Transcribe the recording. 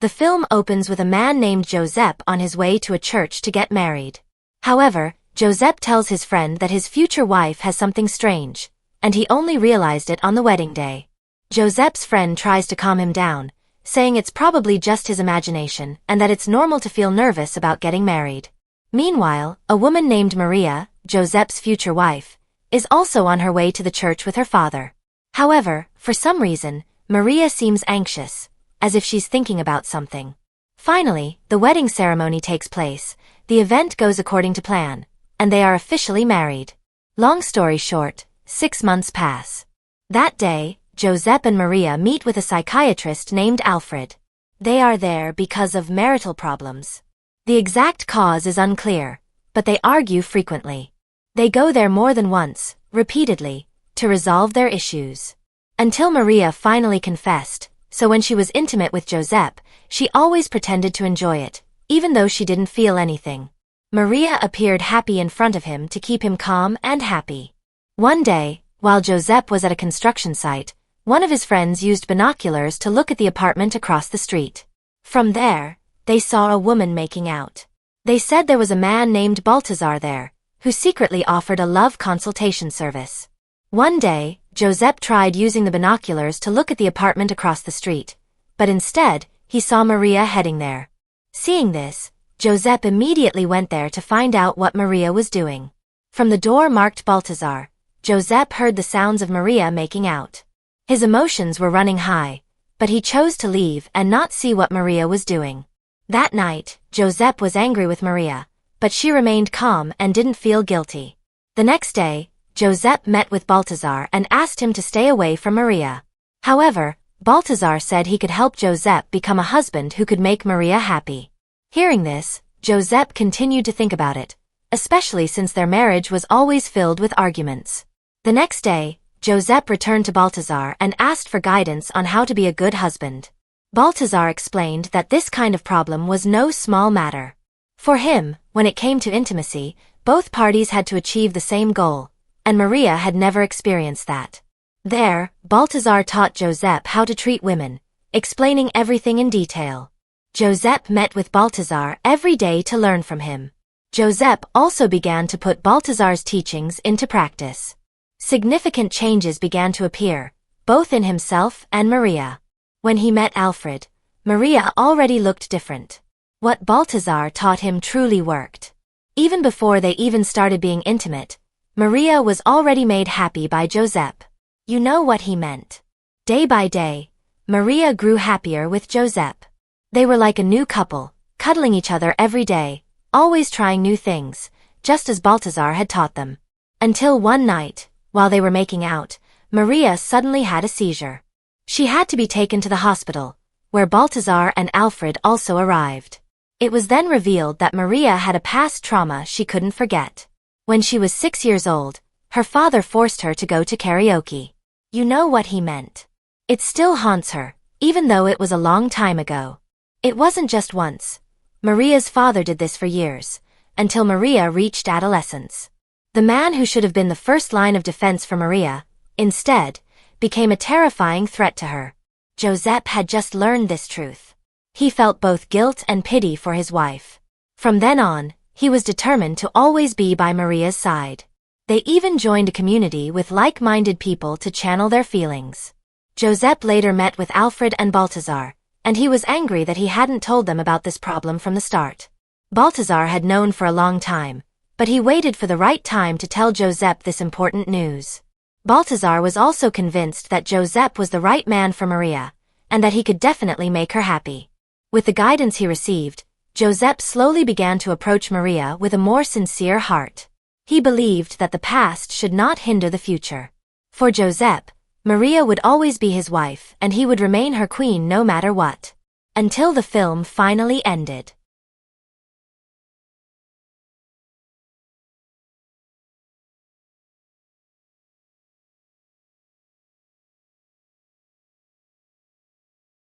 The film opens with a man named Josep on his way to a church to get married. However, Josep tells his friend that his future wife has something strange, and he only realized it on the wedding day. Josep's friend tries to calm him down, saying it's probably just his imagination and that it's normal to feel nervous about getting married. Meanwhile, a woman named Maria, Josep's future wife, is also on her way to the church with her father. However, for some reason, Maria seems anxious, as if she's thinking about something. Finally, the wedding ceremony takes place, the event goes according to plan, and they are officially married. Long story short, 6 months pass. That day, Josep and Maria meet with a psychiatrist named Alfred. They are there because of marital problems. The exact cause is unclear, but they argue frequently. They go there more than once, repeatedly, to resolve their issues. Until Maria finally confessed, so when she was intimate with Josep, she always pretended to enjoy it, even though she didn't feel anything. Maria appeared happy in front of him to keep him calm and happy. One day, while Josep was at a construction site, one of his friends used binoculars to look at the apartment across the street. From there, they saw a woman making out. They said there was a man named Baltazar there, who secretly offered a love consultation service. One day, Josep tried using the binoculars to look at the apartment across the street, but instead, he saw Maria heading there. Seeing this, Josep immediately went there to find out what Maria was doing. From the door marked Baltazar, Josep heard the sounds of Maria making out. His emotions were running high, but he chose to leave and not see what Maria was doing. That night, Josep was angry with Maria, but she remained calm and didn't feel guilty. The next day, Josep met with Baltazar and asked him to stay away from Maria. However, Baltazar said he could help Josep become a husband who could make Maria happy. Hearing this, Josep continued to think about it, especially since their marriage was always filled with arguments. The next day, Josep returned to Baltazar and asked for guidance on how to be a good husband. Baltazar explained that this kind of problem was no small matter. For him, when it came to intimacy, both parties had to achieve the same goal, and Maria had never experienced that. There, Baltazar taught Josep how to treat women, explaining everything in detail. Josep met with Baltazar every day to learn from him. Josep also began to put Baltazar's teachings into practice. Significant changes began to appear, both in himself and Maria. When he met Alfred, Maria already looked different. What Baltazar taught him truly worked. Even before they even started being intimate, Maria was already made happy by Josep. You know what he meant. Day by day, Maria grew happier with Josep. They were like a new couple, cuddling each other every day, always trying new things, just as Baltazar had taught them. Until one night, while they were making out, Maria suddenly had a seizure. She had to be taken to the hospital, where Baltazar and Alfred also arrived. It was then revealed that Maria had a past trauma she couldn't forget. When she was 6 years old, her father forced her to go to karaoke. You know what he meant. It still haunts her, even though it was a long time ago. It wasn't just once. Maria's father did this for years, until Maria reached adolescence. The man who should have been the first line of defense for Maria, instead, became a terrifying threat to her. Josep had just learned this truth. He felt both guilt and pity for his wife. From then on, he was determined to always be by Maria's side. They even joined a community with like-minded people to channel their feelings. Josep later met with Alfred and Baltazar, and he was angry that he hadn't told them about this problem from the start. Baltazar had known for a long time, but he waited for the right time to tell Josep this important news. Baltazar was also convinced that Josep was the right man for Maria, and that he could definitely make her happy. With the guidance he received, Josep slowly began to approach Maria with a more sincere heart. He believed that the past should not hinder the future. For Josep, Maria would always be his wife and he would remain her queen no matter what. Until the film finally ended.